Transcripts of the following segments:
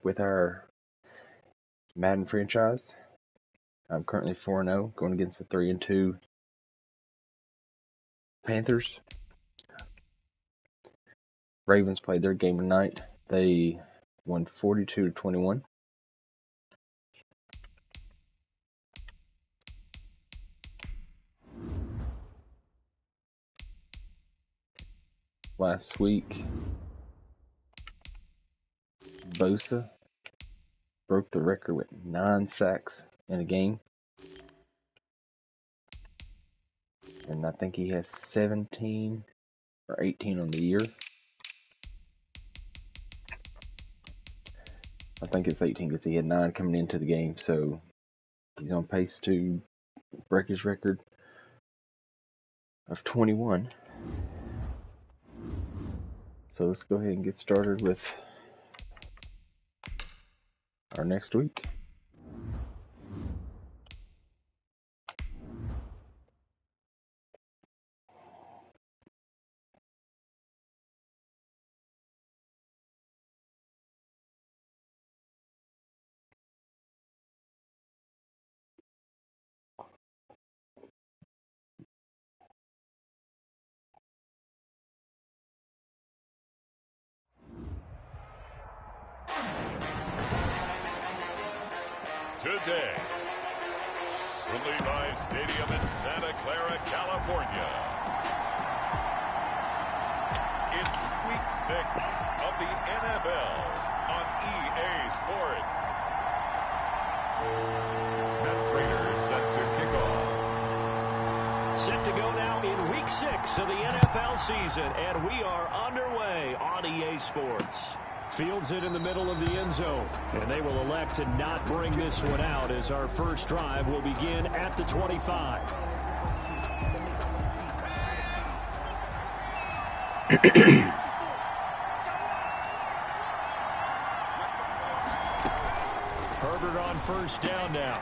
with our Madden franchise. I'm currently 4-0, going against the 3-2 Panthers. Ravens played their game tonight. They won 42-21. Last week, Bosa broke the record with 9 sacks in a game. And I think he has 17 or 18 on the year. I think it's 18 because he had 9 coming into the game. So he's on pace to break his record of 21. So let's go ahead and get started with our next week. Today, from Levi's Stadium in Santa Clara, California, it's Week 6 of the NFL on EA Sports. Matt Prater set to kick off. Set to go now in Week 6 of the NFL season, and we are underway on EA Sports. Fields it in the middle of the end zone, and they will elect to not bring this one out as our first drive will begin at the 25. Herbert on first down now.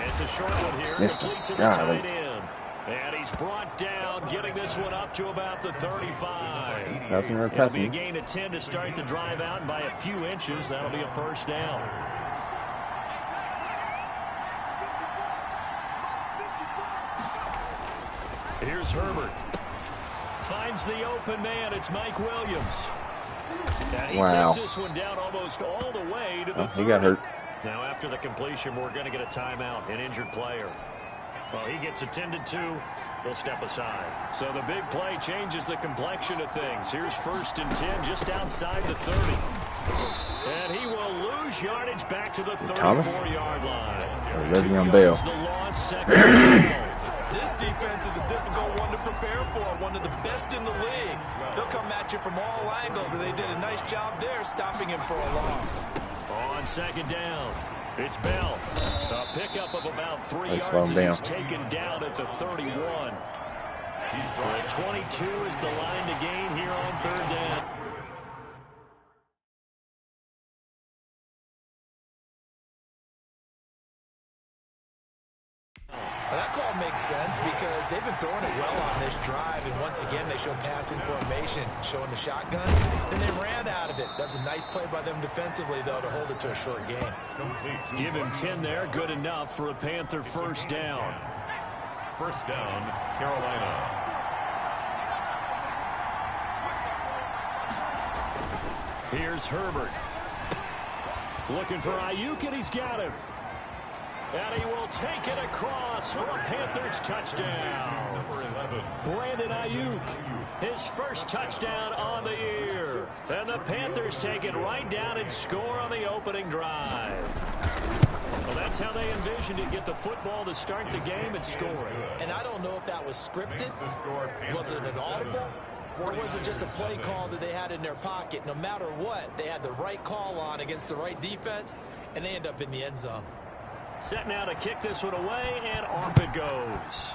It's a short one here, complete to the tight end. And he's brought down, getting this one up to about the 35. It'll be a gain of 10 to start the drive out, and by a few inches, that'll be a first down. Here's Herbert. Finds the open man. It's Mike Williams. And he takes this one down almost all the way to the 30. He got hurt. Now, after the completion, we're going to get a timeout, an injured player. Well, he gets attended to. He'll step aside. So the big play changes the complexion of things. Here's 1st and 10 just outside the 30. And he will lose yardage back to the 34-yard line. Le'Veon Bell. This defense is a difficult one to prepare for, one of the best in the league. They'll come at you from all angles, and they did a nice job there stopping him for a loss. On 2nd down. It's Bell. A pickup of about 3 yards as he's taken down at the 31. The 22 is the line to gain here on 3rd down. Well, that call makes sense because they've been throwing it well on this drive, and once again they show passing formation, showing the shotgun. Then they ran out of it. That's a nice play by them defensively, though, to hold it to a short game. Give him 10 there, good enough for a Panther first down. First down, Carolina. Here's Herbert. Looking for Ayuk, and he's got him. And he will take it across for a Panthers touchdown. Number 11. Brandon Ayuk, his first touchdown on the year. And the Panthers take it right down and score on the opening drive. Well, that's how they envisioned it, get the football to start the game and score it. And I don't know if that was scripted. Was it an audible? Or was it just a play call that they had in their pocket? No matter what, they had the right call on against the right defense, and they end up in the end zone. Set now to kick this one away, and off it goes.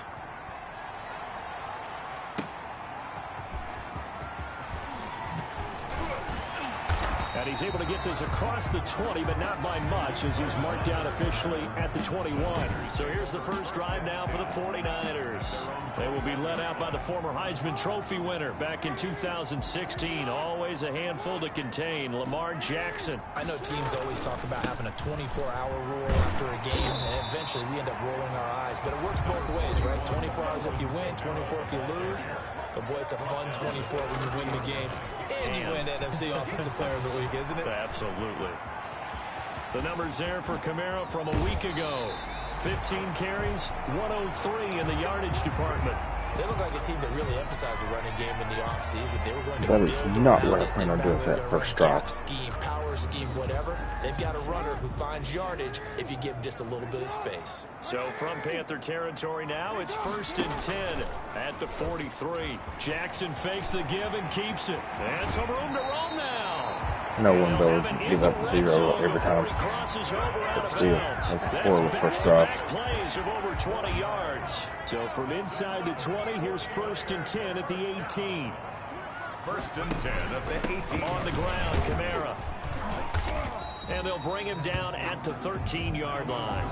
And he's able to get this across the 20, but not by much, as he's marked down officially at the 21. So here's the first drive now for the 49ers. They will be led out by the former Heisman Trophy winner back in 2016. Always a handful to contain, Lamar Jackson. I know teams always talk about having a 24-hour rule after a game, and eventually we end up rolling our eyes. But it works both ways, right? 24 hours if you win, 24 if you lose. But, boy, it's a fun 24 when you win the game. And you win NFC Offensive Player of the Week, isn't it? Absolutely. The numbers there for Kamara from a week ago. 15 carries, 103 in the yardage department. They look like a team that really emphasized the running game in the offseason. They were going to That is not what I plan on doing for that first drive. Scheme, power scheme, whatever. They've got a runner who finds yardage if you give him just a little bit of space. So from Panther territory now, it's 1st and 10 at the 43. Jackson fakes the give and keeps it. And some room to roam now. No one will give up 0 every time. But still, that's a horrible first drive. Plays of over 20 yards. So from inside the 20, here's 1st and 10 at the 18. 1st and 10 at the 18. On the ground, Kamara. And they'll bring him down at the 13-yard line.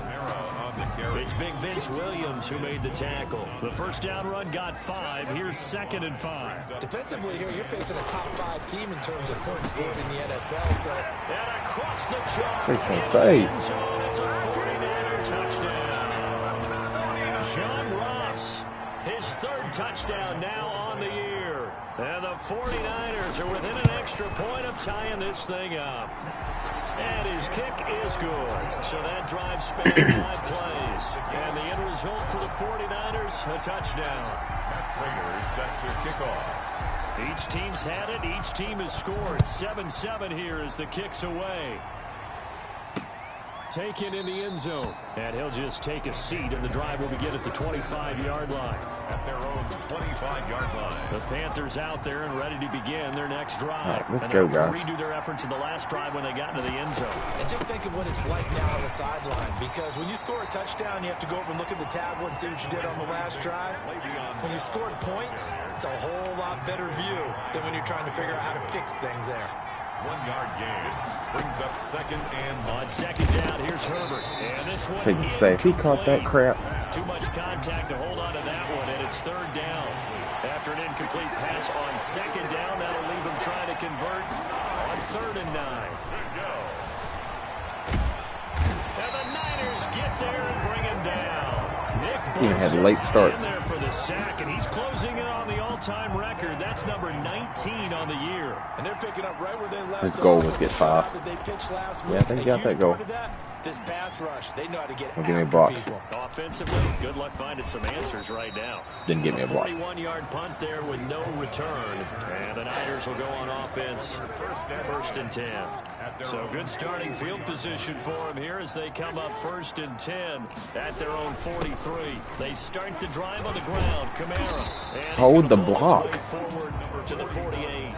It's Big Vince Williams who made the tackle. The first down run got 5. Here's 2nd and 5. Defensively here, you're facing a top 5 team in terms of points scored in the NFL. So and across the chalk. It's It's a 49er touchdown. John Ross, his 3rd touchdown now on the year. And the 49ers are within an extra point of tying this thing up. And his kick is good. So that drive spanned 5 plays. And the end result for the 49ers, a touchdown. Players set to kick off. Each team's had it. Each team has scored. 7-7 here as the kick's away. Taken in the end zone. And he'll just take a seat, and the drive will begin at the 25-yard line. At their own 25-yard line. The Panthers out there and ready to begin their next drive. Right, let's and go, they'll guys. redo their efforts in the last drive when they got into the end zone. And just think of what it's like now on the sideline, because when you score a touchdown, you have to go over and look at the tablet and see what you did on the last drive. When you scored points, it's a whole lot better view than when you're trying to figure out how to fix things there. 1-yard gain brings up 2nd and On 2nd down, here's Herbert. And this one Take it safe. He caught that crap. Too much contact to hold on to that one, and it's 3rd down. After an incomplete pass on 2nd down, that'll leave him trying to convert on 3rd and 9. And the Niners get there and bring him down. Nick Even had a late start. in there for the sack, and he's closing in on the all-time record. That's number 19 on the year. And they're picking up right where they left. His goal was get 5. That they pitched last Yeah, I week. think he got that goal. This pass rush, they know how to get Don't give me a after block. people. Offensively, good luck finding some answers right now. Didn't give me a block. 41-yard punt there with no return. And the Niners will go on offense. 1st and 10. So good starting field position for them here as they come up 1st and 10 at their own 43. They start the drive on the ground. Kamara. And Hold the block. Forward to the 48.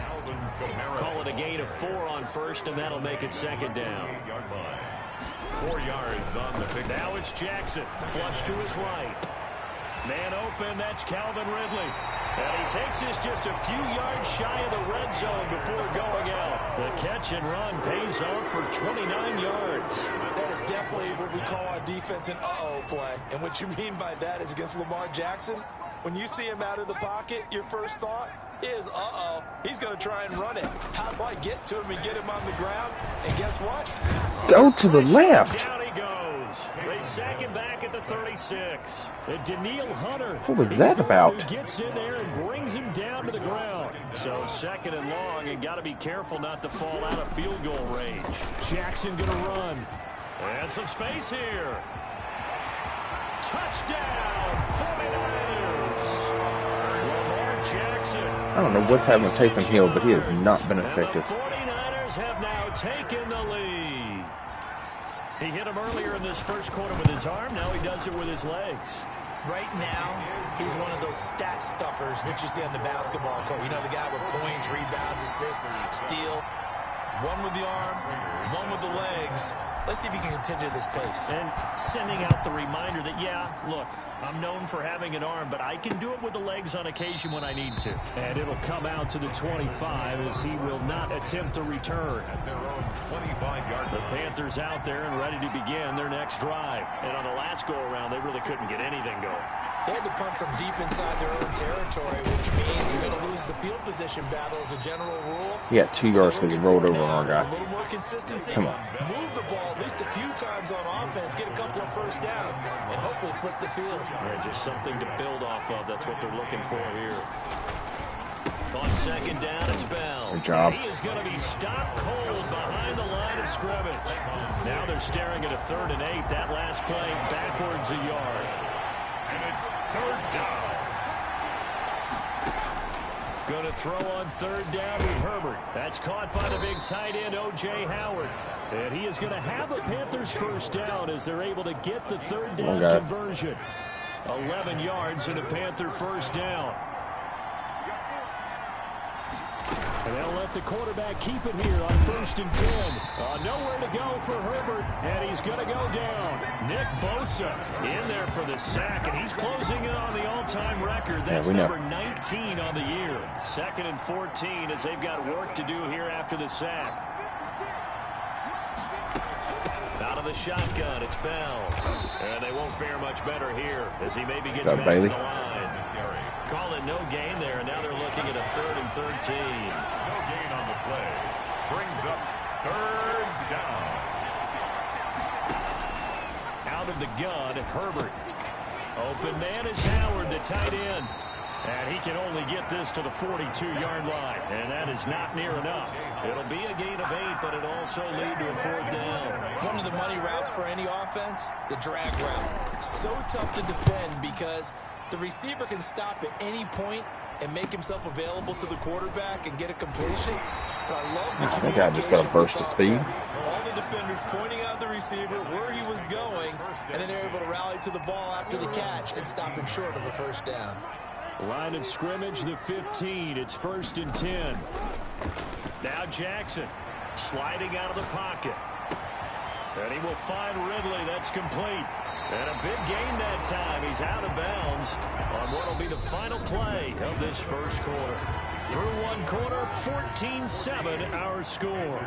Call it a gain of 4 on 1st, and that'll make it 2nd down. 4 yards on the pick. Now it's Jackson. Flush to his right. Man open, that's Calvin Ridley. And he takes this just a few yards shy of the red zone before going out. The catch and run pays off for 29 yards. That is definitely what we call our defense an uh-oh play. And what you mean by that is against Lamar Jackson, when you see him out of the pocket, your first thought is, uh-oh, he's going to try and run it. How do I get to him and get him on the ground? And guess what? Go to the left. Down he goes. They sack him back at the 36. And Daniil Hunter. What was he's that the one about? who gets in there and brings him down to the ground. So 2nd and long, and got to be careful not to fall out of field goal range. Jackson going to run. And some space here. Touchdown, 49ers. Lamar Jackson. I don't know what's happening with Taysom Hill, but he has not been effective. And the 49ers have now taken the lead. He hit him earlier in this first quarter with his arm. Now he does it with his legs. Right now, he's one of those stat stuffers that you see on the basketball court. You know, the guy with points, rebounds, assists, steals. One with the arm, one with the legs. Let's see if he can continue this pace. And sending out the reminder that, yeah, look, I'm known for having an arm, but I can do it with the legs on occasion when I need to. And it'll come out to the 25 as he will not attempt a return. At their own 25-yard The Panthers out there and ready to begin their next drive. And on the last go-around, they really couldn't get anything going. They had to punt from deep inside their own territory, which means you're going to lose the field position battle as a general rule. He got 2 yards because he rolled over on our guy. A little more consistency. Come on. Move the ball at least a few times on offense, get a couple of first downs, and hopefully flip the field. Yeah, just something to build off of. That's what they're looking for here. On second down, it's Bell. Good job. He is going to be stopped cold behind the line of scrimmage. Now they're staring at a 3rd and 8. That last play backwards a yard. And it's 3rd down. Going to throw on 3rd down with Herbert. That's caught by the big tight end, O.J. Howard. And he is going to have a Panthers first down as they're able to get the 3rd down conversion. 11 yards and a Panther first down. And they'll let the quarterback keep it here on 1st and 10. Nowhere to go for Herbert, and he's going to go down. Nick Bosa in there for the sack, and he's closing in on the all-time record. That's number 19 on the year. 2nd and 14 as they've got work to do here after the sack. Out of the shotgun, it's Bell. And they won't fare much better here as he maybe gets back to the line. Call it no gain there, and now they're looking at a 3rd and 13. No gain on the play. Brings up 3rd down. Out of the gun, Herbert. Open man is Howard, the tight end. And he can only get this to the 42-yard line. And that is not near enough. It'll be a gain of 8, but it'll also lead to a 4th down. One of the money routes for any offense, the drag route. So tough to defend because the receiver can stop at any point and make himself available to the quarterback and get a completion. But I love the communication. That guy just got a burst of speed. All the defenders pointing out the receiver where he was going, and then they're able to rally to the ball after the catch and stop him short of a first down. Line of scrimmage, the 15. It's 1st and 10. Now Jackson sliding out of the pocket. And he will find Ridley. That's complete. And a big gain that time. He's out of bounds on what will be the final play of this first quarter. Through one quarter, 14-7 our score.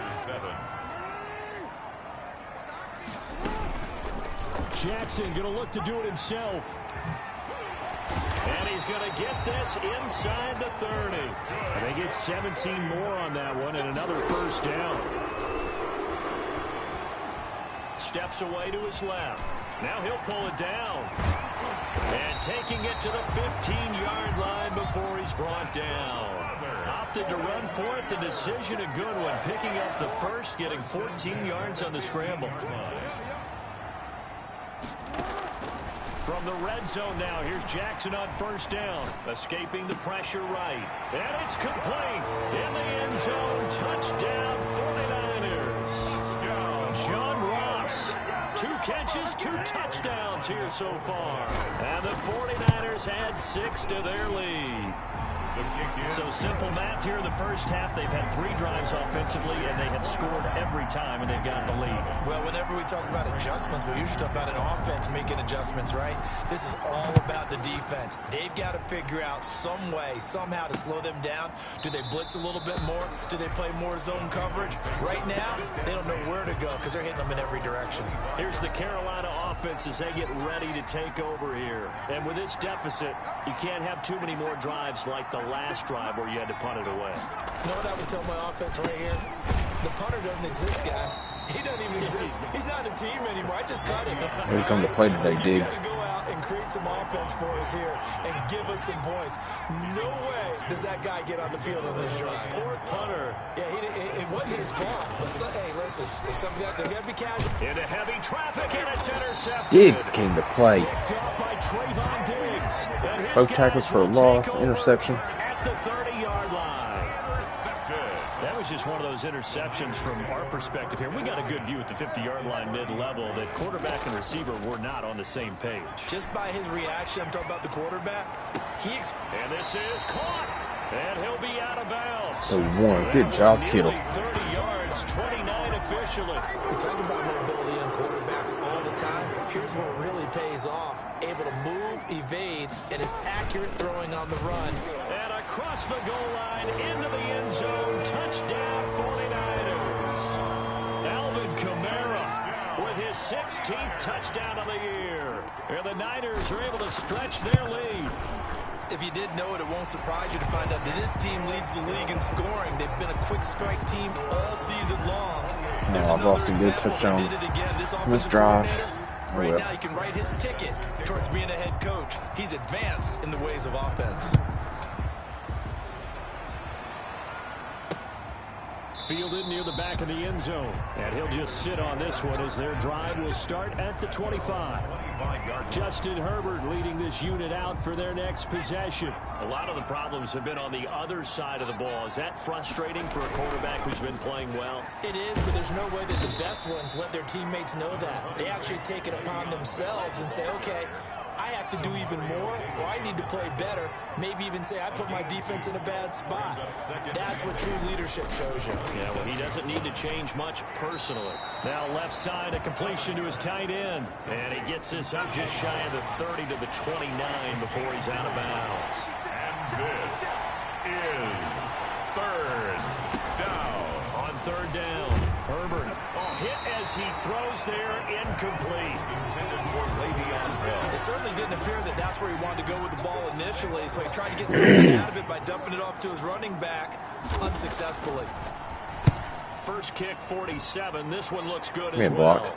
Jackson going to look to do it himself. And he's going to get this inside the 30. And they get 17 more on that one and another first down. Steps away to his left. Now he'll pull it down. And taking it to the 15-yard line before he's brought down. Opted to run for it. The decision a good one. Picking up the first, getting 14 yards on the scramble. From the red zone now, here's Jackson on first down. Escaping the pressure right. And it's complete. In the end zone, touchdown 49ers. John Ross, 2 catches, 2 touchdowns here so far. And the 49ers add 6 to their lead. So simple math here in the first half. They've had 3 drives offensively, and they have scored every time, and they've got the lead. Well, whenever we talk about adjustments, we usually talk about an offense making adjustments, right? This is all about the defense. They've got to figure out some way, somehow to slow them down. Do they blitz a little bit more? Do they play more zone coverage? Right now, they don't know where to go because they're hitting them in every direction. Here's the Carolina offense as they get ready to take over here. And with this deficit, you can't have too many more drives like the last drive where you had to punt it away. You know what I would tell my offense right here? The punter doesn't exist, guys. He doesn't even exist. He's not a team anymore. I just cut him. Here we come to play today, Diggs. He's got to go out and create some offense for us here and give us some points. No way does that guy get on the field on this drive. Poor punter. Yeah, it wasn't his fault. But hey, listen, if somebody out there, got to be casual. Into heavy traffic, and it's intercepted. Diggs came to play. Picked off by Trayvon Diggs. And his Both tackles for a guys will loss, take over interception. at the 30-yard line. That was just one of those interceptions from our perspective here. We got a good view at the 50-yard line mid-level that quarterback and receiver were not on the same page. Just by his reaction, I'm talking about the quarterback. And this is caught. And he'll be out of bounds. The one. Good job, Kittle. 30 yards, 29 officially. We talk about mobility on quarterbacks all the time. Here's what really pays off. Able to move, evade, and is accurate throwing on the run. And across the goal line, into the end zone. Touchdown, 49ers. Alvin Kamara with his 16th touchdown of the year. And the Niners are able to stretch their lead. If you didn't know it, it won't surprise you to find out that this team leads the league in scoring. They've been a quick strike team all season long. No, I've lost a good touchdown this drive. Right now, you can write his ticket towards being a head coach. He's advanced in the ways of offense. Fielded near the back of the end zone. And he'll just sit on this one as their drive will start at the 25. Justin Herbert leading this unit out for their next possession. A lot of the problems have been on the other side of the ball. Is that frustrating for a quarterback who's been playing well? It is, but there's no way that the best ones let their teammates know that. They actually take it upon themselves and say, okay, I have to do even more, or I need to play better. Maybe even say I put my defense in a bad spot. That's what true leadership shows you. Yeah, well, he doesn't need to change much personally. Now left side, a completion to his tight end. And he gets this up just shy of the 30 to the 29 before he's out of bounds. And this is third down. On third down, Herbert hit as he throws there, incomplete. Intended for Le'Veon Bell. It certainly didn't appear that that's where he wanted to go with the ball initially, so he tried to get something out of it by dumping it off to his running back unsuccessfully. First kick, 47. This one looks good as as well. Block.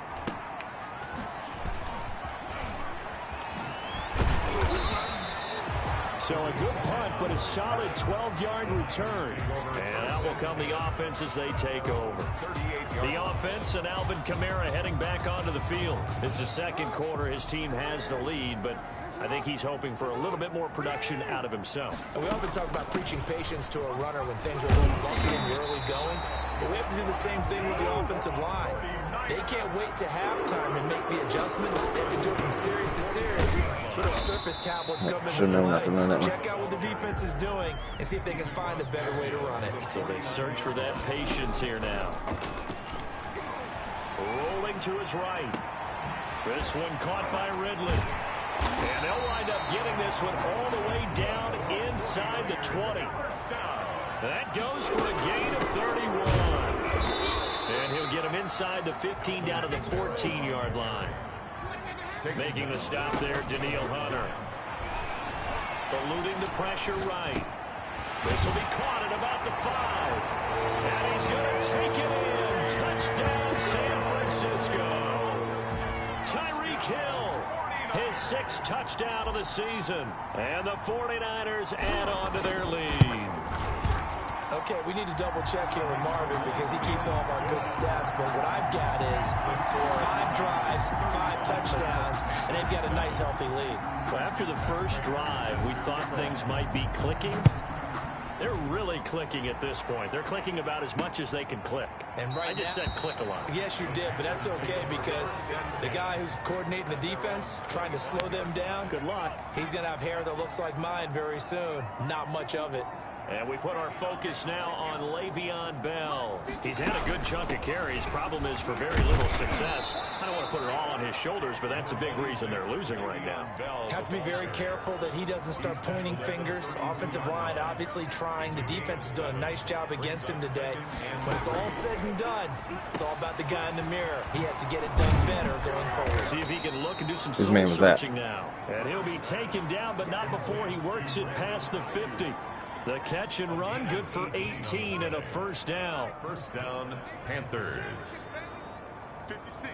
So a good punt, but a solid 12-yard return. And out will come the offense as they take over. The offense and Alvin Kamara heading back onto the field. It's the second quarter. His team has the lead, but I think he's hoping for a little bit more production out of himself. And we often talk about preaching patience to a runner when things are a little bumpy in the early going, but we have to do the same thing with the offensive line. They can't wait to halftime and make the adjustments. They have to do it from series to series. So those surface tablets come into play. Check out what the defense is doing and see if they can find a better way to run it. So they search for that patience here now. Rolling to his right. This one caught by Ridley. And they'll wind up getting this one all the way down inside the 20. That goes for a gain of 31. And he'll get him inside the 15 down to the 14-yard line. Making the stop there, Daniil Hunter. Eluding the pressure right. This will be caught at about the 5. And he's going to take it in. Touchdown, San Francisco. Tyreek Hill, his 6th touchdown of the season. And the 49ers add on to their lead. Okay, we need to double-check here with Marvin because he keeps all of our good stats. But what I've got is 5 drives, 5 touchdowns, and they've got a nice, healthy lead. Well, after the first drive, we thought things might be clicking. They're really clicking at this point. They're clicking about as much as they can click. And right I just said click a lot. Yes, you did, but that's okay because the guy who's coordinating the defense, trying to slow them down, good luck. He's going to have hair that looks like mine very soon. Not much of it. And we put our focus now on Le'Veon Bell. He's had a good chunk of carries. Problem is for very little success. I don't want to put it all on his shoulders, but that's a big reason they're losing right now. Have to be very careful that he doesn't start pointing fingers. Offensive line obviously trying. The defense has done a nice job against him today. When it's all said and done, it's all about the guy in the mirror. He has to get it done better going forward. See if he can look and do some soul searching now. And he'll be taken down, but not before he works it past the 50. The catch and run, good for 18 and a first down. First down, Panthers. 56.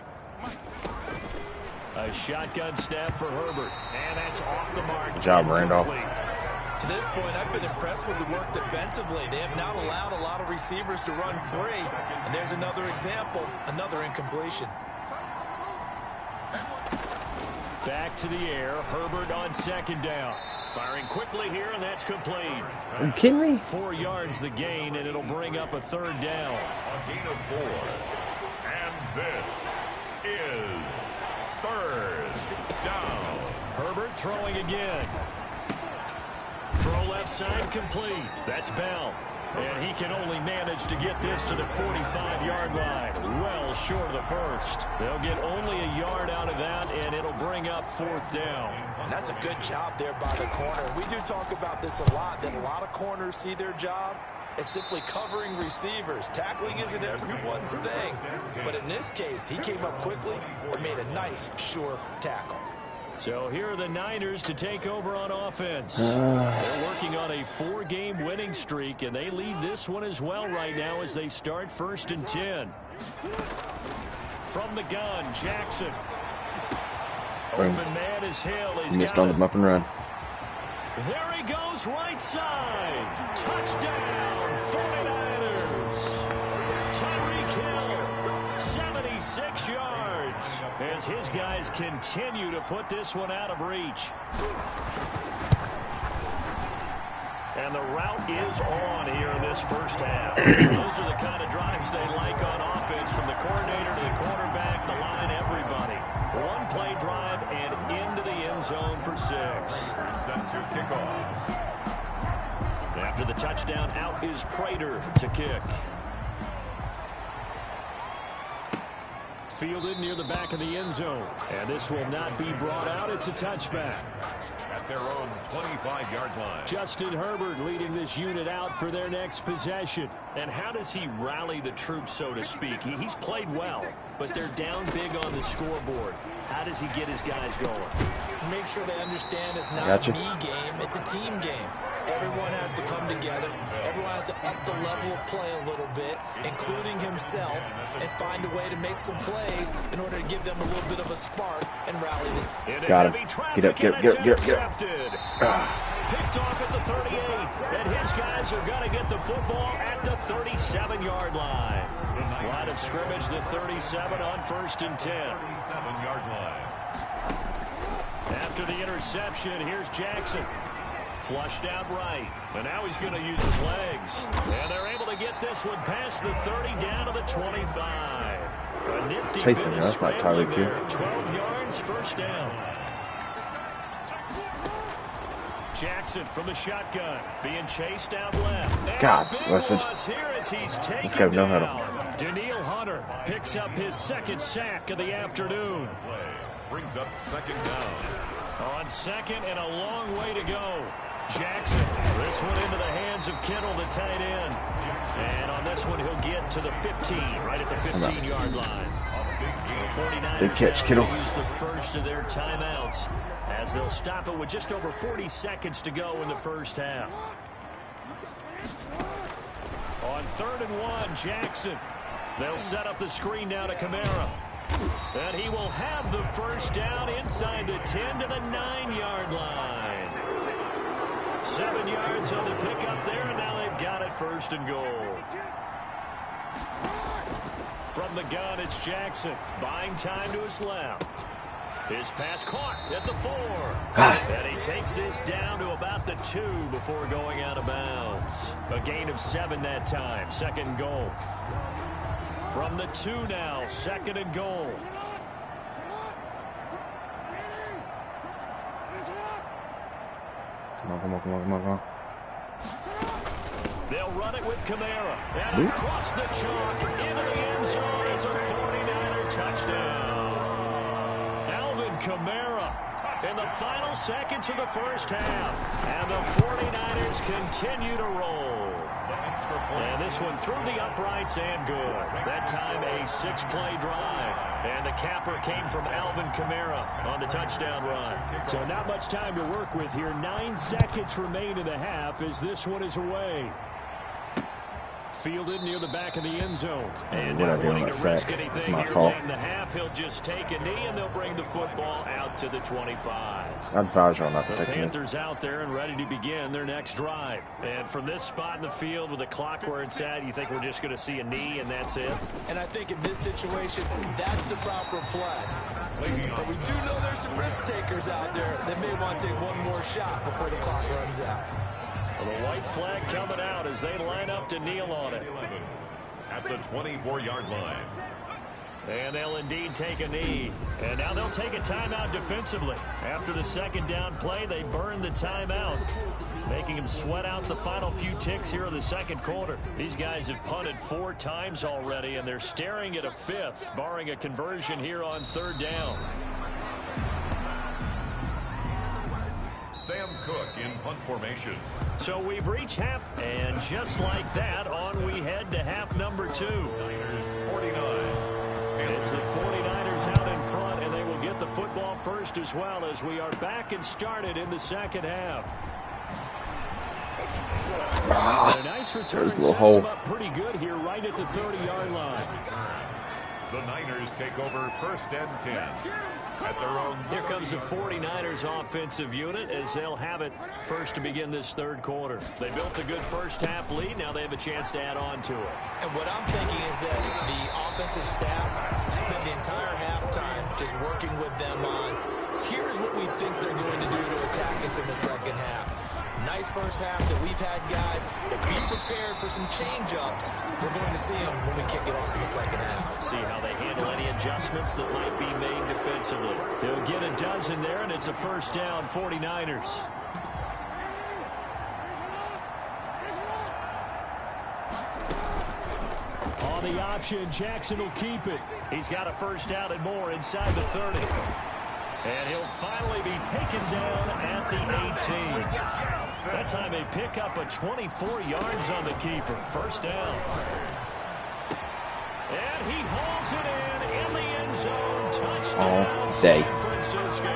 A shotgun snap for Herbert. And that's off the mark. Good job, Randolph. To this point, I've been impressed with the work defensively. They have not allowed a lot of receivers to run free. And there's another example, another incompletion. Back to the air. Herbert on second down. Firing quickly here, and that's complete. Are you kidding me? 4 yards the gain, and it'll bring up a third down. A gain of 4. And this is third down. Herbert throwing again. Throw left side complete. That's Bell. And he can only manage to get this to the 45-yard line. Well short of the first. They'll get only a yard out of that, and it'll bring up 4th down. And that's a good job there by the corner. We do talk about this a lot, that a lot of corners see their job as simply covering receivers. Tackling isn't everyone's thing. But in this case, he came up quickly and made a nice, sure tackle. So here are the Niners to take over on offense. They're working on a 4-game winning streak, and they lead this one as well right now as they start 1st and 10. From the gun, Jackson. Open man is Hill. He's missed on the bump and run. There he goes, right side. Touchdown, 49ers. Tyreek Hill, 76 yards. As his guys continue to put this one out of reach. And the route is on here in this first half. Those are the kind of drives they like on offense, from the coordinator to the quarterback, the line, everybody. One play drive and into the end zone for 6. Set to kick off. After the touchdown, out is Prater to kick. Fielded near the back of the end zone. And this will not be brought out. It's a touchback. At their own 25-yard line. Justin Herbert leading this unit out for their next possession. And how does he rally the troops, so to speak? He's played well, but they're down big on the scoreboard. How does he get his guys going? Make sure they understand it's not a me game, it's a team game. Everyone has to come together. Everyone has to up the level of play a little bit, including himself, and find a way to make some plays in order to give them a little bit of a spark and rally them. Got him. Get up, get up, get up, get up, get up. Picked off at the 38, and his guys are going to get the football at the 37-yard line. Line of scrimmage, the 37 on 1st and 10. 37-yard line. After the interception, here's Jackson. Flushed out right, and now he's going to use his legs. And they're able to get this one past the 30 down to the 25. A nifty bit of scrambling there. 12 yards, first down. Jackson from the shotgun, being chased out left. God, listen. Here as he's taken this guy know how down. Daniil Hunter picks up his 2nd sack of the afternoon. Play brings up 2nd down. On 2nd and a long way to go. Jackson, this one into the hands of Kittle, the tight end. And on this one, he'll get to the 15, right at the 15-yard line. The 49ers big catch, Kittle. Use the first of their timeouts as they'll stop it with just over 40 seconds to go in the first half. On 3rd and 1, Jackson. They'll set up the screen now to Kamara. And he will have the first down inside the 10 to the 9-yard line. 7 yards on the pickup there, and now they've got it 1st and goal. From the gun, it's Jackson. Buying time to his left. His pass caught at the 4. And he takes this down to about the 2 before going out of bounds. A gain of 7 that time. 2nd and goal. From the 2 now, 2nd and goal. Come on. They'll run it with Kamara. And across the chalk, into the end zone. It's a 49er touchdown. Alvin Kamara in the final seconds of the first half. And the 49ers continue to roll. And this one through the uprights and good. That time a 6-play drive. And the capper came from Alvin Kamara on the touchdown run. So not much time to work with here. 9 seconds remain in the half as this one is away. Fielded near the back of the end zone. And not wanting to risk anything here late in the half, he'll just take a knee and they'll bring the football out to the 25. I'd advise you not to The take it. Panthers out there and ready to begin their next drive. And from this spot in the field with the clock where it's at, you think we're just going to see a knee and that's it? And I think in this situation, that's the proper play. But we do know there's some risk takers out there that may want to take one more shot before the clock runs out. Well, the white flag coming out as they line up to kneel on it. At the 24-yard line. And they'll indeed take a knee. And now they'll take a timeout defensively. After the 2nd down play, they burn the timeout. making him sweat out the final few ticks here in the second quarter. These guys have punted 4 times already, and they're staring at a 5th, barring a conversion here on 3rd down. Sam Cook in punt formation. So we've reached half, and just like that, on we head to half number 2. Niners 49. It's the 49ers out in front, and they will get the football first as well as we are back and started in the second half. And a nice return sets them up pretty good here right at the 30-yard line. The Niners take over 1st and 10 at their own. Here comes the 49ers offensive unit as they'll have it first to begin this 3rd quarter. They built a good first half lead. Now they have a chance to add on to it. And what I'm thinking is that the offensive staff spent the entire halftime just working with them on, here's what we think they're going to do to attack us in the second half. Nice first half that we've had, guys, but be prepared for some change-ups. We're going to see them when we kick it off in the second half. See how they handle any adjustments that might be made defensively. They'll get a dozen there, and it's a 1st down, 49ers. On the option, Jackson will keep it. He's got a 1st down and more inside the 30. And he'll finally be taken down at the 18. That time they pick up a 24 yards on the keeper. 1st down. And he hauls it in the end zone. Touchdown, San Francisco.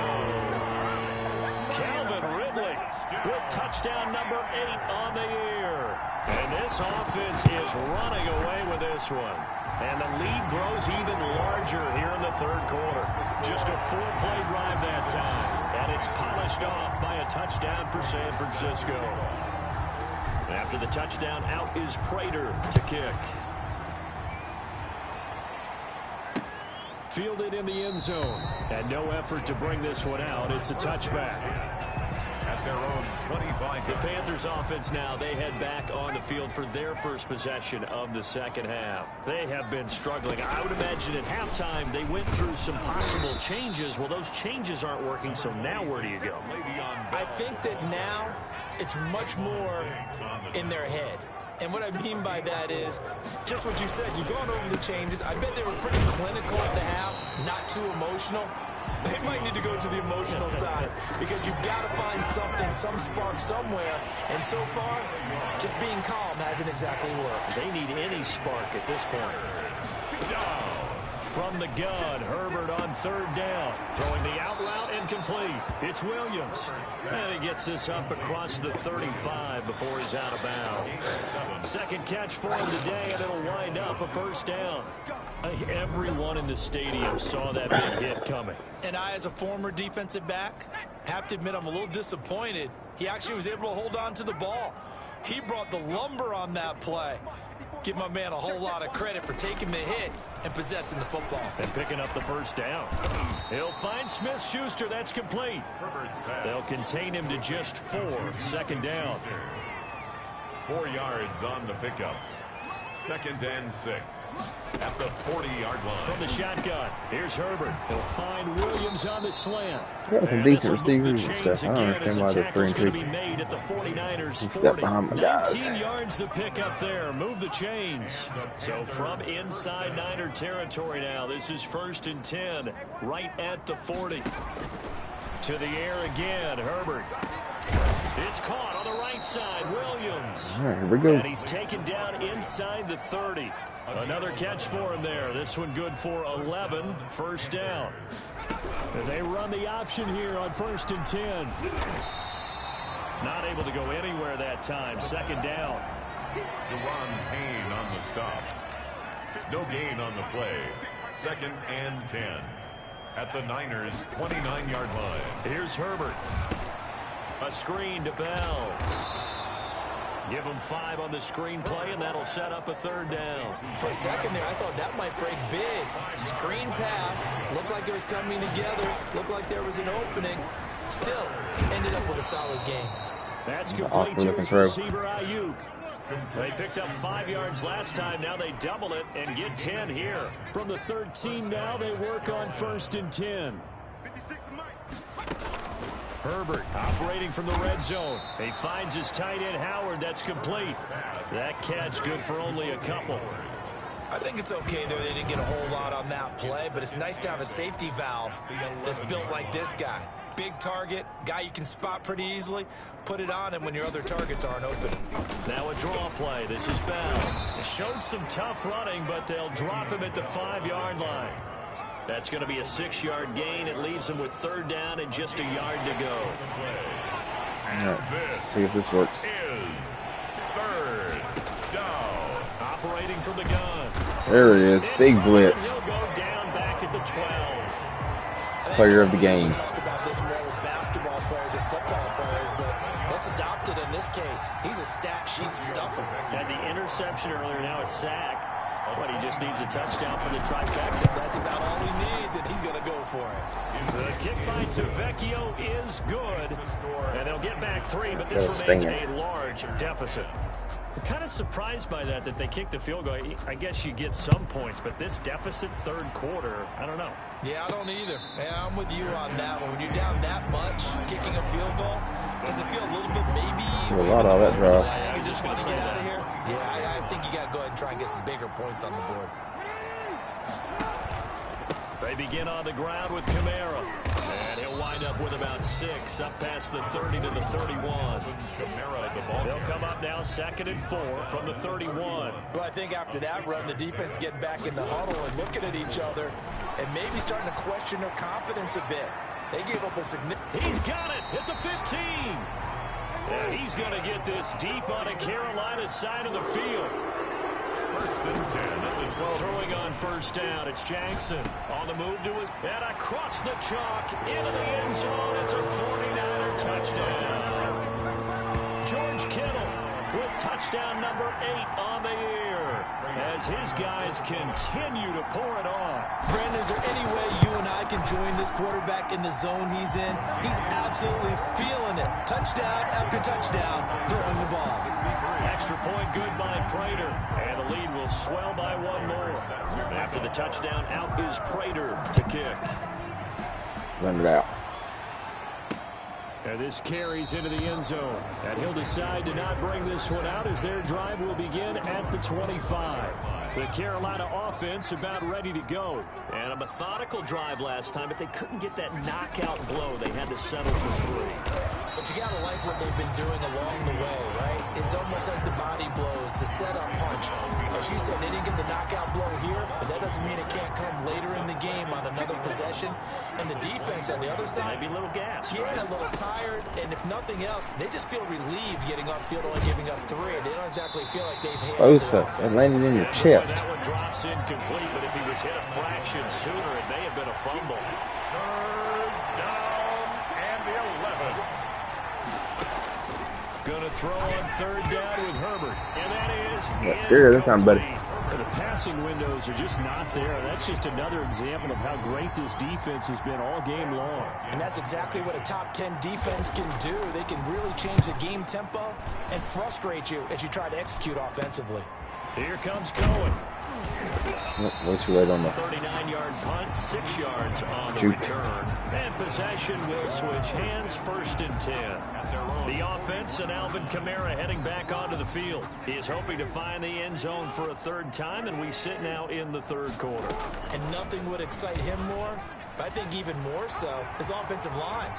Calvin Ridley with touchdown number 8 on the year. And this offense is running away with this one. And the lead grows even larger here in the 3rd quarter. Just a 4-play drive that time. And it's polished off by a touchdown for San Francisco. After the touchdown, out is Prater to kick. Fielded in the end zone. And no effort to bring this one out. It's a touchback. At their own 25. The Panthers offense now, they head back on the field for their first possession of the second half. They have been struggling. I would imagine at halftime they went through some possible changes. Well, those changes aren't working, so now where do you go? I think that now it's much more in their head. And what I mean by that is just what you said. You've gone over the changes. I bet they were pretty clinical at the half, not too emotional. They might need to go to the emotional side because you've got to find something, some spark somewhere. And so far, just being calm hasn't exactly worked. They need any spark at this point. From the gun, Herbert on 3rd down. Throwing the out route incomplete. It's Williams. And he gets this up across the 35 before he's out of bounds. Second catch for him today, and it'll wind up a 1st down. I think everyone in the stadium saw that big hit coming. And I, as a former defensive back, have to admit I'm a little disappointed. He actually was able to hold on to the ball. He brought the lumber on that play. Give my man a whole lot of credit for taking the hit and possessing the football. And picking up the 1st down. He'll find Smith-Schuster. That's complete. They'll contain him to just 4. 2nd down. 4 yards on the pickup. 2nd and 6 at the 40-yard line. From the shotgun, here's Herbert. He'll find Williams on the slant. They got some decent receivers and stuff. I don't understand why they're 3-2. Made at the 49ers 40. 19 yards to pick up there. Move the chains. So from inside Niner territory now, this is 1st and 10, right at the 40. To the air again, Herbert. It's caught on the right side, Williams. All right, here we go. And he's taken down inside the 30. Another catch for him there. This one good for 11. 1st down. And they run the option here on 1st and 10. Not able to go anywhere that time. 2nd down. Deron Payne on the stop. No gain on the play. 2nd and 10 at the Niners' 29-yard line. Here's Herbert. A screen to Bell. Give him 5 on the screen play, and that'll set up a 3rd down. For a second there, I thought that might break big. Screen pass. Looked like it was coming together. Looked like there was an opening. Still, ended up with a solid game. That's complete to his receiver, Ayuk. They picked up 5 yards last time. Now they double it and get 10 here. From the 13 now, they work on 1st and 10. Herbert operating from the red zone. He finds his tight end Howard. That's complete. That catch good for only a couple. I think it's okay there. They didn't get a whole lot on that play, but it's nice to have a safety valve that's built like this guy. Big target, guy you can spot pretty easily. Put it on him when your other targets aren't open. Now a draw play. This is Bell. It showed some tough running, but they'll drop him at the 5-yard line. That's going to be a 6-yard gain. It leaves him with 3rd down and just a yard to go. Alright, see if this works. Is 3rd down. Operating from the gun. There it is. Big blitz. He'll go down back at the 12. Player of the game. We talk about this more with basketball players and football players, but let's adopt it in this case. He's a stat sheet stuffer. Had the interception earlier, now a sack. But he just needs a touchdown for the trifecta. That's about all he needs, and he's going to go for it. The kick by Tavecchio is good. And they'll get back 3, but this remains a large deficit. I'm kind of surprised by that they kicked the field goal. I guess you get some points, but this deficit 3rd quarter, I don't know. Yeah, I don't either. Yeah, I'm with you on that one. When you're down that much, kicking a field goal, does it feel a little bit maybe? A lot of that drive. You just want to get out of here? Yeah, I think you got to go ahead and try and get some bigger points on the board. They begin on the ground with Kamara. And he'll wind up with about 6, up past the 30 to the 31. They'll come up now 2nd and 4 from the 31. Well, I think after that run, the defense is getting back in the huddle and looking at each other and maybe starting to question their confidence a bit. They gave up a significant... He's got it at the 15. And he's going to get this deep on a Carolina side of the field. 1st and 10 at the 12. Throwing on 1st down, it's Jackson on the move to his... And across the chalk into the end zone. It's a 49er touchdown. George Kittle with touchdown number 8 on the year as his guys continue to pour it on. Brandon, is there any way you and I can join this quarterback in the zone he's in? He's absolutely feeling it. Touchdown after touchdown, throwing the ball. Extra point good by Prater, and the lead will swell by 1 more. After the touchdown, out is Prater to kick. Run it out. And this carries into the end zone. And he'll decide to not bring this one out as their drive will begin at the 25. The Carolina offense about ready to go. And a methodical drive last time, but they couldn't get that knockout blow. They had to settle for 3. But you got to like what they've been doing along the way, right? It's almost like the body blows, the setup punch. As you said, they didn't get the knockout blow here, but that doesn't mean it can't come later in the game on another possession. And the defense on the other side, maybe a little gas. Yeah, a little tired, and if nothing else, they just feel relieved getting upfield, only giving up 3. They don't exactly feel like they've had Bosa, it landed in your chest. That one drops incomplete, but if he was hit a fraction sooner, it may have been a fumble. 3rd down and 11. Going to throw on 3rd down with Herbert, and that is That's scary this time, buddy. The passing windows are just not there. That's just another example of how great this defense has been all game long. And that's exactly what a top 10 defense can do. They can really change the game tempo and frustrate you as you try to execute offensively. Here comes Cohen. Way too late on the 39-yard punt, 6 yards on the return. And possession will switch hands, 1st and 10. The offense and Alvin Kamara heading back onto the field. He is hoping to find the end zone for a 3rd time, and we sit now in the 3rd quarter. And nothing would excite him more, but I think even more so, his offensive line.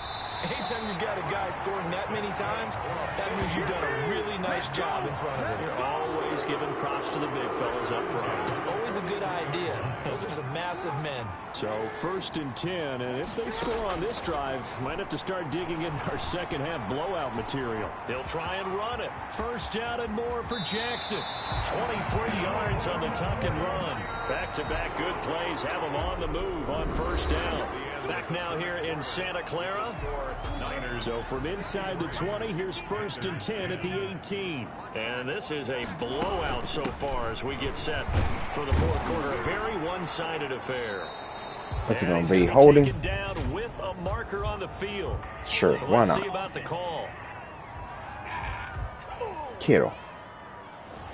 Anytime you've got a guy scoring that many times, that means you've done a really nice job in front of him. You're always giving props to the big fellas up front. It's always a good idea. Those are some massive men. So 1st and 10, and if they score on this drive, might have to start digging in our second half blowout material. They'll try and run it. 1st down and more for Jackson. 23 yards on the tuck and run. Back-to-back good plays have them on the move on 1st down. Back now here in Santa Clara. So from inside the 20, here's 1st and 10 at the 18. And this is a blowout so far as we get set for the 4th quarter. A very one-sided affair. What's it going to be? Holding? Down with a marker on the field. Sure, So why let's not? see about the call. Kittle.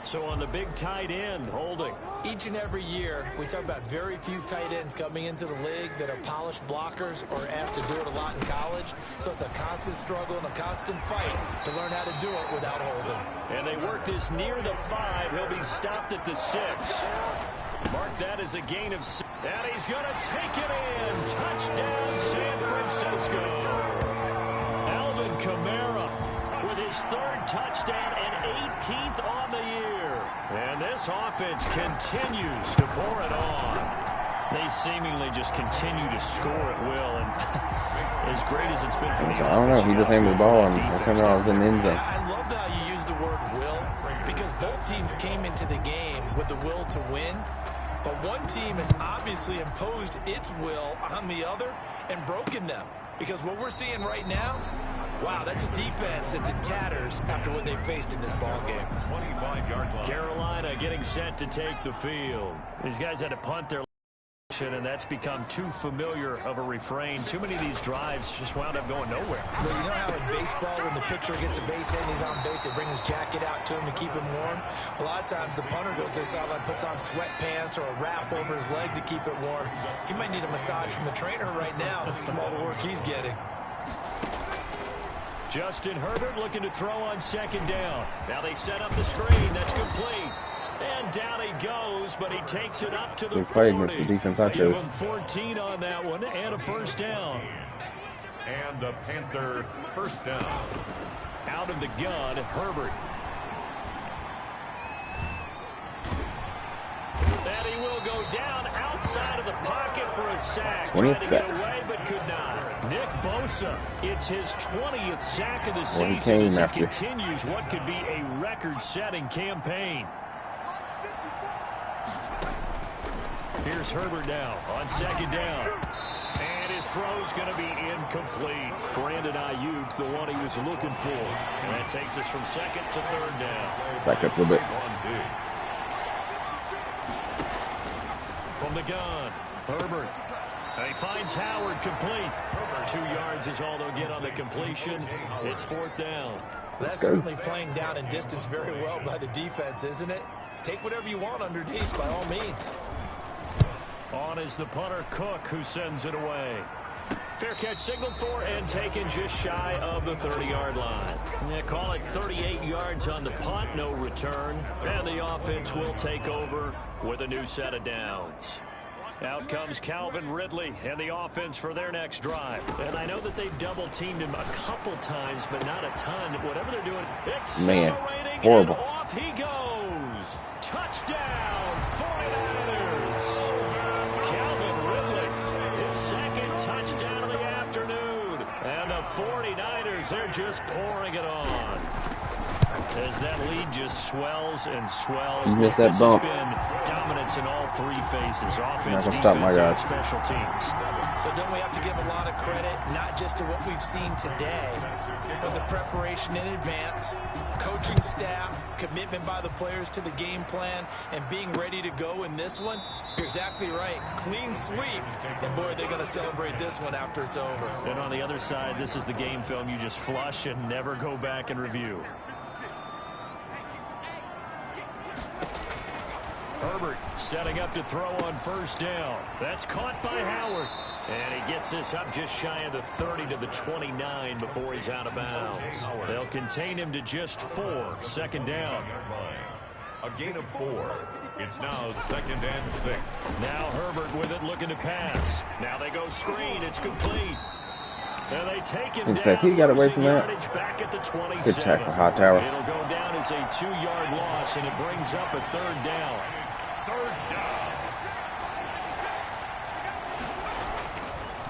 So on the big tight end, holding. Each and every year, we talk about very few tight ends coming into the league that are polished blockers or asked to do it a lot in college. So it's a constant struggle and a constant fight to learn how to do it without holding. And they work this near the 5. He'll be stopped at the 6. Mark that as a gain of 6. And he's going to take it in. Touchdown, San Francisco. Alvin Kamara with his 3rd touchdown and 18th on the year. And this offense continues to pour it on. They seemingly just continue to score at will. And as great as it's been for the offense. I don't know. He just aimed the ball and I was in the end zone. I love how you use the word will, because both teams came into the game with the will to win. But one team has obviously imposed its will on the other and broken them. Because what we're seeing right now, wow, that's a defense that's in tatters after what they faced in this ball game. 25-yard line. Carolina getting set to take the field. These guys had to punt their and that's become too familiar of a refrain. Too many of these drives just wound up going nowhere. Well, you know how in baseball, when the pitcher gets a base hit and he's on base, they bring his jacket out to him to keep him warm? A lot of times the punter goes to the sideline, puts on sweatpants or a wrap over his leg to keep it warm. He might need a massage from the trainer right now from all the work he's getting. Justin Herbert looking to throw on 2nd down. Now they set up the screen. That's complete. And down he goes, but he takes it up to the 40. Against the defense I Give chose. him 14 on that one and a 1st down. And the Panther 1st down. Out of the gun, Herbert. And he will go down outside of the pocket for a sack. Tried to get away, but could not. Nick Bosa, it's his 20th sack of the season as he continues what could be a record-setting campaign. Here's Herbert now on 2nd down. And his throw's going to be incomplete. Brandon Ayuk, the one he was looking for. And that takes us from 2nd to 3rd down. Back up a little bit. From the gun, Herbert. And he finds Howard complete. 2 yards is all they'll get on the completion. It's 4th down. That's certainly playing down and distance very well by the defense, isn't it? Take whatever you want underneath, by all means. On is the punter, Cook, who sends it away. Fair catch signaled for and taken just shy of the 30-yard line. Yeah, call it 38 yards on the punt, no return. And the offense will take over with a new set of downs. Out comes Calvin Ridley and the offense for their next drive. And I know that they've double-teamed him a couple times, but not a ton. Whatever they're doing, accelerating, horrible. And off he goes. Touchdown, 49ers. Calvin Ridley, his 2nd touchdown of the afternoon. And the 49ers, they're just pouring it on. As that lead just swells and swells. You missed that bump. Has been dominance in all 3 phases. Offense, Stop my defense, and guys. special teams. So don't we have to give a lot of credit, not just to what we've seen today, but the preparation in advance, coaching staff, commitment by the players to the game plan, and being ready to go in this one? You're exactly right. Clean sweep. And, boy, they're going to celebrate this one after it's over. And on the other side, this is the game film you just flush and never go back and review. Herbert setting up to throw on 1st down. That's caught by Howard. And he gets this up just shy of the 30 to the 29 before he's out of bounds. They'll contain him to just 4. 2nd down. A gain of 4. It's now 2nd and 6. Now Herbert with it, looking to pass. Now they go screen. It's complete. And they take him down. He got away from that. Back at the 27. Good tackle, Hightower. It'll go down as a 2-yard loss, and it brings up a 3rd down. 3rd down.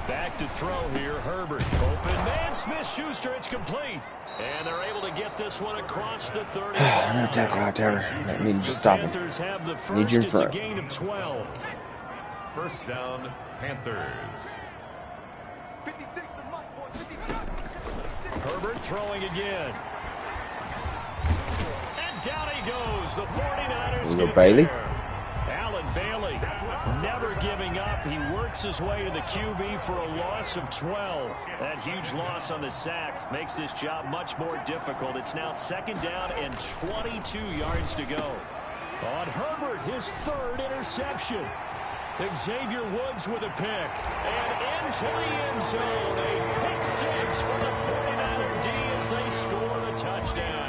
Back to throw here, Herbert. Open man, Smith-Schuster, it's complete. And they're able to get this one across the 30. No tackle, Hightower. I need to stop him. Panthers have the first. Need you in It's a front. gain of 12. 1st down, Panthers. Herbert throwing again. And down he goes. The 49ers We'll go get Bailey. there. Allen Bailey, never giving up. He works his way to the QB for a loss of 12. That huge loss on the sack makes this job much more difficult. It's now 2nd down and 22 yards to go. On Herbert, his 3rd interception. Xavier Woods with a pick. And into the end zone. A pick 6 for the 49er D as they score the touchdown.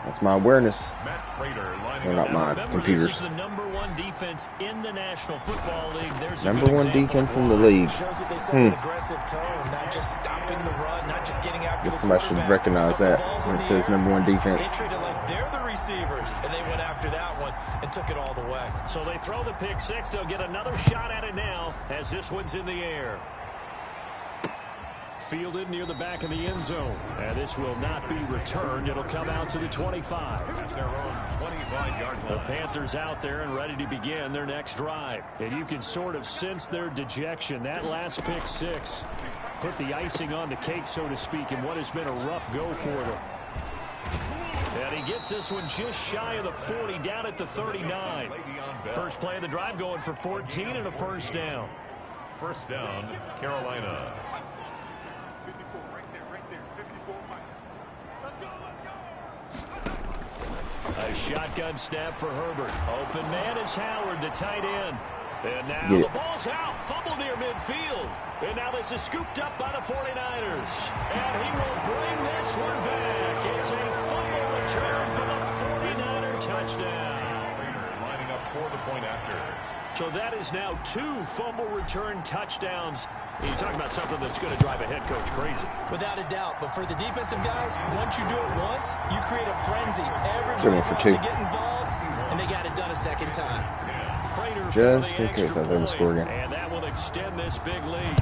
That's my awareness. Matt Prater lining Well, not mine. Computers. This is the #1 defense in the National Football League. There's #1 defense in the league. Shows that they set an aggressive tone, not just stopping the run, not just getting after the Somebody should recognize that when it says #1 defense. They treat it like they're the receivers, and they went after that one and took it all the way. So they throw the pick 6. They'll get another shot at it now as this one's in the air. Fielded near the back of the end zone. And this will not be returned. It'll come out to the 25. at their own 25-yard line. The Panthers out there and ready to begin their next drive. And you can sort of sense their dejection. That last pick 6 put the icing on the cake, so to speak, in what has been a rough go for them. And he gets this one just shy of the 40, down at the 39. First play of the drive going for 14 and a first down. First down, Carolina. 54 right there, 54 Mike. Let's go. A shotgun snap for Herbert. Open man is Howard, the tight end. And now Yeah. the ball's out. Fumble near midfield. And now this is scooped up by the 49ers. And he will bring this one back. It's a fumble return for the 49er touchdown. Lining up for the point after. So that is now 2 fumble return touchdowns. And you're talking about something that's going to drive a head coach crazy. Without a doubt. But for the defensive guys, once you do it once, you create a frenzy. Everybody Should've went for wants to 2. get involved, and they got it done a second time. Prater for Just the in case extra I didn't point, score again. and that will extend this big lead.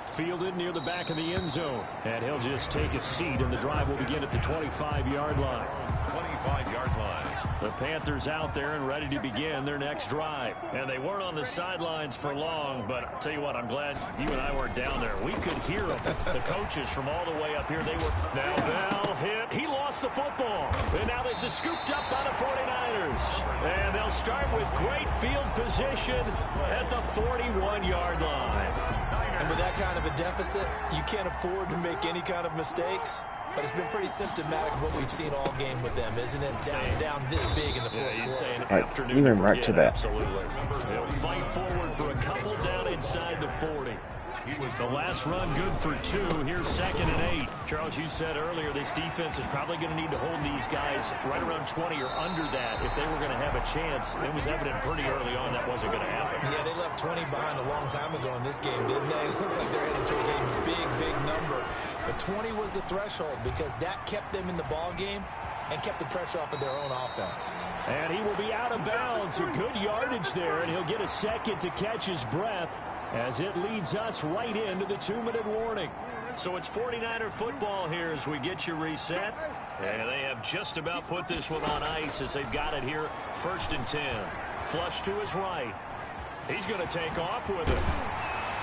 Fielded near the back of the end zone. And he'll just take a seat, and the drive will begin at the 25-yard line. 25-yard line. The Panthers out there and ready to begin their next drive. And they weren't on the sidelines for long, but I'll tell you what, I'm glad you and I weren't down there. We could hear them. The coaches from all the way up here, they were now Bell hit. He lost the football. And now this is scooped up by the 49ers. And they'll start with great field position at the 41-yard line. And with that kind of a deficit, you can't afford to make any kind of mistakes. But it's been pretty symptomatic of what we've seen all game with them, isn't it? Down this big in the fourth You'd say an Right, afternoon even to right forget, to that. Absolutely. They'll fight forward for a couple down inside the 40. The last run good for 2. Here's 2nd and 8. Charles, you said earlier this defense is probably going to need to hold these guys right around 20 or under that if they were going to have a chance. It was evident pretty early on that wasn't going to happen. Yeah, they left 20 behind a long time ago in this game, didn't they? It looks like they're headed towards a big number. But 20 was the threshold because that kept them in the ball game and kept the pressure off of their own offense. And he will be out of bounds. A good yardage there, and he'll get a second to catch his breath as it leads us right into the 2-minute warning. So it's 49er football here as we get you reset. And they have just about put this one on ice as they've got it here. 1st and 10. Flush to his right. He's going to take off with it.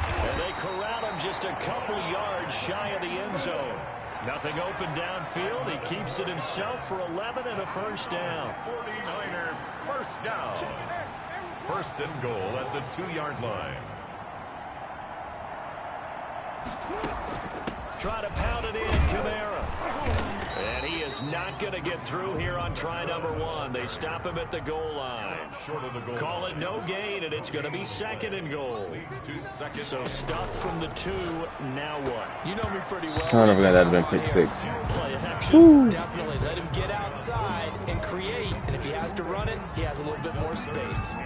And they corral him just a couple yards shy of the end zone. Nothing open downfield. He keeps it himself for 11 and a first down. 49er first down. 1st and goal at the 2-yard line. Try to pound it in, Kamara. And he is not going to get through here on try number 1. They stop him at the goal line. Short of the goal. Call it no gain, and it's going to be 2nd and goal. Leads to 2nd. So stuff from the 2. Now what? You know me pretty well. Son of a gun, that'd have been pick 6. Play action. Definitely let him get outside and create. And if he has to run it, he has a little bit more space.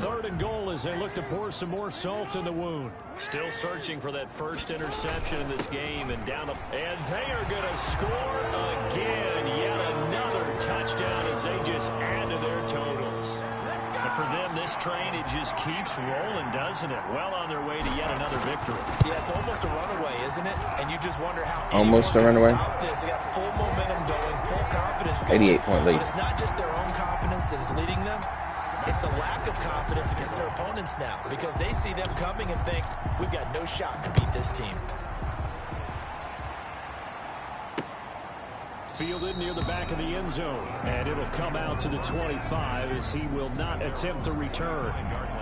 3rd and goal as they look to pour some more salt in the wound. Still searching for that first interception in this game, and down the, and they are going to score again. Yet another touchdown as they just add to their totals. And for them, this train, it just keeps rolling, doesn't it? Well on their way to yet another victory. Yeah, it's almost a runaway, isn't it? And you just wonder how Almost anyone a can runaway. stop this. They got full momentum going, full confidence going. 88-point lead. But it's not just their own confidence that is leading them. It's the lack of confidence against their opponents now because they see them coming and think, we've got no shot to beat this team. fielded near the back of the end zone. And it'll come out to the 25 as he will not attempt to return.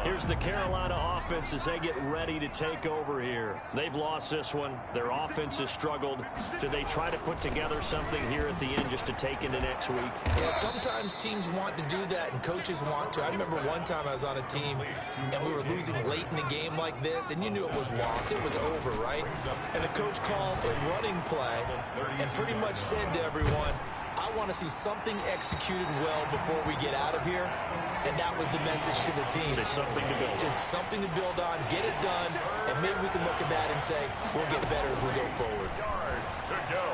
Here's the Carolina offense as they get ready to take over here. They've lost this one. Their offense has struggled. Do they try to put together something here at the end just to take into next week? Yeah, sometimes teams want to do that and coaches want to. I remember one time I was on a team and we were losing late in a game like this, and you knew it was lost. It was over, right? And the coach called a running play and pretty much said to everyone, I want to see something executed well before we get out of here. And that was the message to the team. Just something to build on. Just something to build on, get it done, and maybe we can look at that and say, we'll get better as we go forward. Yards to go.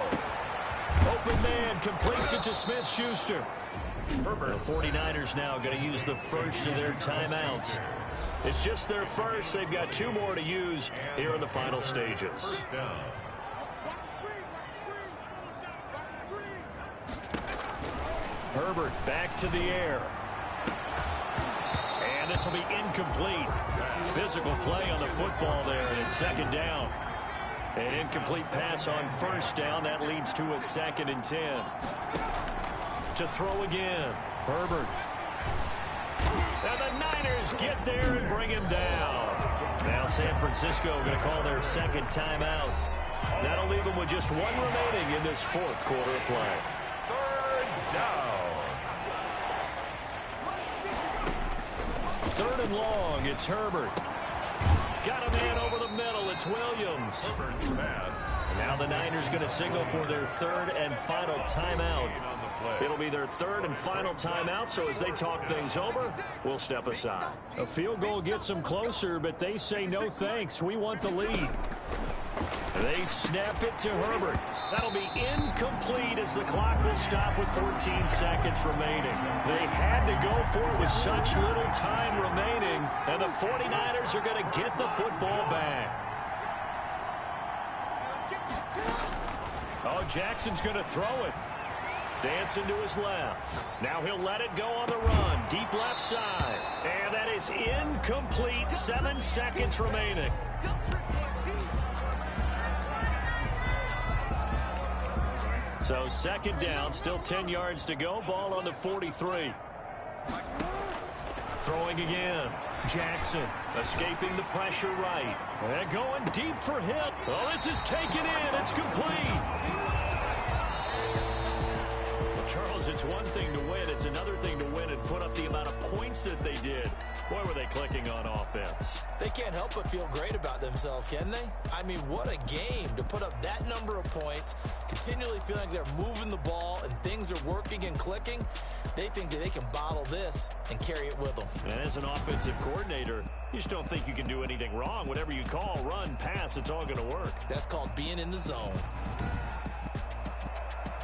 Open man completes it to Smith-Schuster. The 49ers now going to use the first of their timeouts. It's just their first. They've got 2 more to use here in the final stages. First down. Herbert back to the air. And this will be incomplete. Physical play on the football there, and it's second down. An incomplete pass on first down. That leads to a 2nd and 10. To throw again. Herbert. And the Niners get there and bring him down. Now San Francisco going to call their 2nd timeout. That'll leave them with just 1 remaining in this 4th quarter of play. 3rd down. 3rd and long. It's Herbert. Got a man over the middle. It's Williams. Herbert's pass. Now the Niners going to signal for their 3rd and final timeout. On the play. It'll be their 3rd and final timeout, so as they talk things over, we'll step aside. A field goal gets them closer, but they say no thanks. We want the lead. They snap it to Herbert. That'll be incomplete as the clock will stop with 14 seconds remaining. They had to go for it with such little time remaining, and the 49ers are going to get the football back. Oh, Jackson's going to throw it. Dancing to his left. Now he'll let it go on the run. Deep left side. And that is incomplete. 7 seconds remaining. So 2nd down, still 10 yards to go. Ball on the 43. Throwing again. Jackson escaping the pressure right. And going deep for hit. Oh, this is taken in. It's complete. Well, Charles, it's one thing to win. It's another thing to win and put up the amount of points that they did. Boy, were they clicking on offense. They can't help but feel great about themselves, can they? I mean, what a game to put up that number of points, continually feeling like they're moving the ball and things are working and clicking. They think that they can bottle this and carry it with them. And as an offensive coordinator, you just don't think you can do anything wrong. Whatever you call, run, pass, it's all going to work. That's called being in the zone.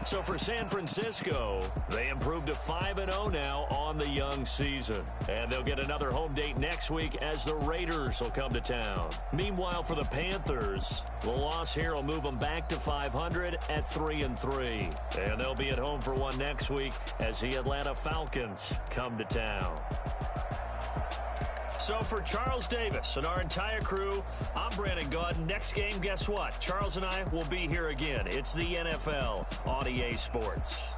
So for San Francisco, they improved to 5-0 now on the young season. And they'll get another home date next week as the Raiders will come to town. Meanwhile, for the Panthers, the loss here will move them back to 500 at 3-3. And they'll be at home for one next week as the Atlanta Falcons come to town. So for Charles Davis and our entire crew, I'm Brandon Gaudin. Next game, guess what? Charles and I will be here again. It's the NFL on EA Sports.